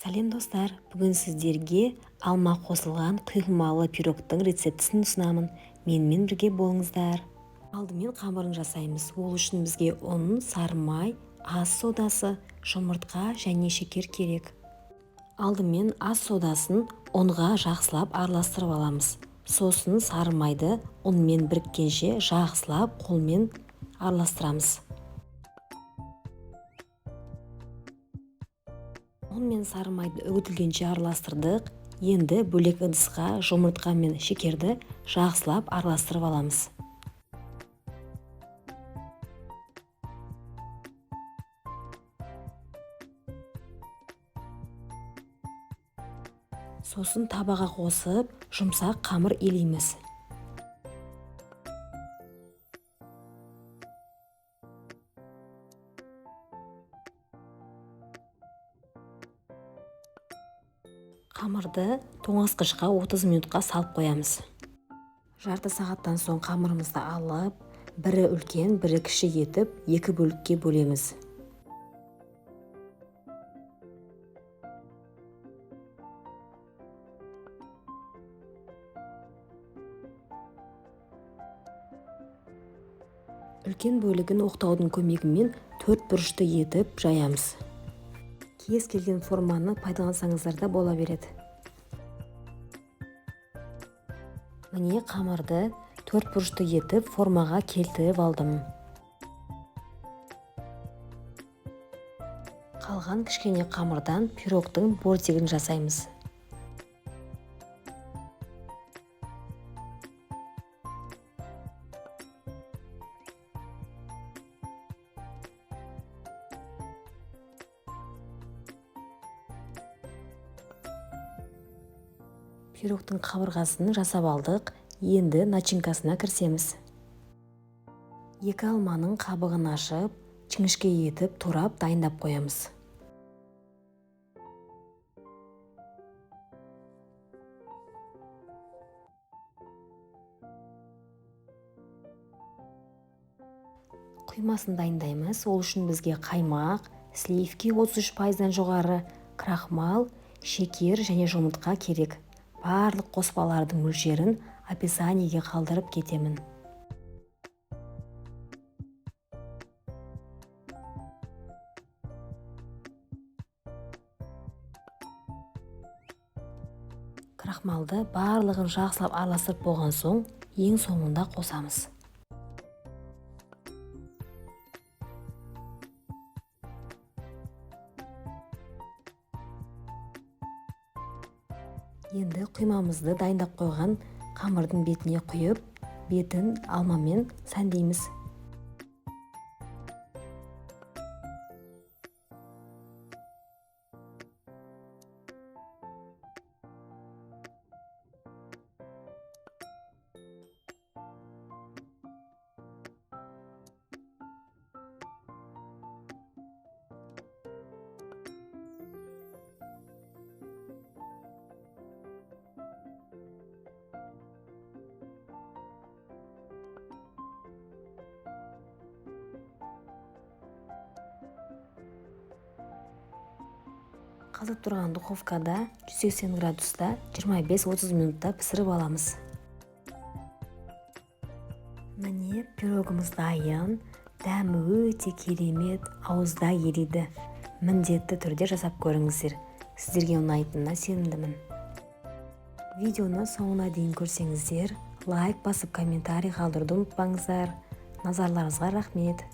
Сәлем достар, бүгін сіздерге алма қосылған құймалы пирогтың рецептісін ұсынамын. Менімен бірге болыңыздар. Алдымен қамырын жасаймыз. Ол үшін бізге ұн, сары май, ас содасы, жұмыртқа және шекер керек. Алдымен ас содасын ұнға жақсылап араластырып аламыз. Сосын сары майды ұнмен біріккенше жақсылап қолмен араластырамыз. ұн мен сары майды үгітілгенше араластырдық. Енді бөлек ыдысқа жұмыртқа мен шекерді жақсылап араластырып аламыз. Сосын табаға қосып, жұмсақ қамыр илейміз. Қамырды тоңазытқышқа 30 минутқа салып қоямыз. Жарты сағаттан соң қамырымызды алып, бірі үлкен, бірі кіші етіп, екі бөлікке бөлеміз. Үлкен бөлігін оқтаудың көмегімен 4 бұрышты етіп жаямыз. Кез келген форманы пайдалансаңыздар да бола береді. Міне қамырды 4 бұрышты етіп формаға келтіріп алдым. Қалған кішкене қамырдан пирогтың бортигін жасаймыз. Пирогтың қабырғасын жасап алдық. Енді начинкасына кірісеміз. 2 алманың қабығын ашып, жіңішке етіп турап дайындап қоямыз. Құймасын дайындаймыз. Ол үшін бізге қаймақ, сливки 33%-дан жоғары, крахмал, шекер және жұмыртқа керек. Барлық қоспалардың мөлшерін описаниеге қалдырып кетемін. Крахмалды барлығын жақсылап араластырып болған соң, ең соңында қосамыз. Енді құймамызды дайындап қойған қамырдың бетіне құйып, бетін алмамен сәндейміз. Қызып тұрған духовкада 180 градуста 25-30 минутта пісіріп аламыз. Міне пирогымыз дайын, дәмі өте керемет, ауызда ериді. Міндетті түрде жасап көріңіздер. Сіздерге ұнайтынына сенімдімін. Видеоны соңына дейін көрсеңіздер, лайк басып комментарий қалдыруды ұмытпаңыздар. Назарларыңызға рахмет.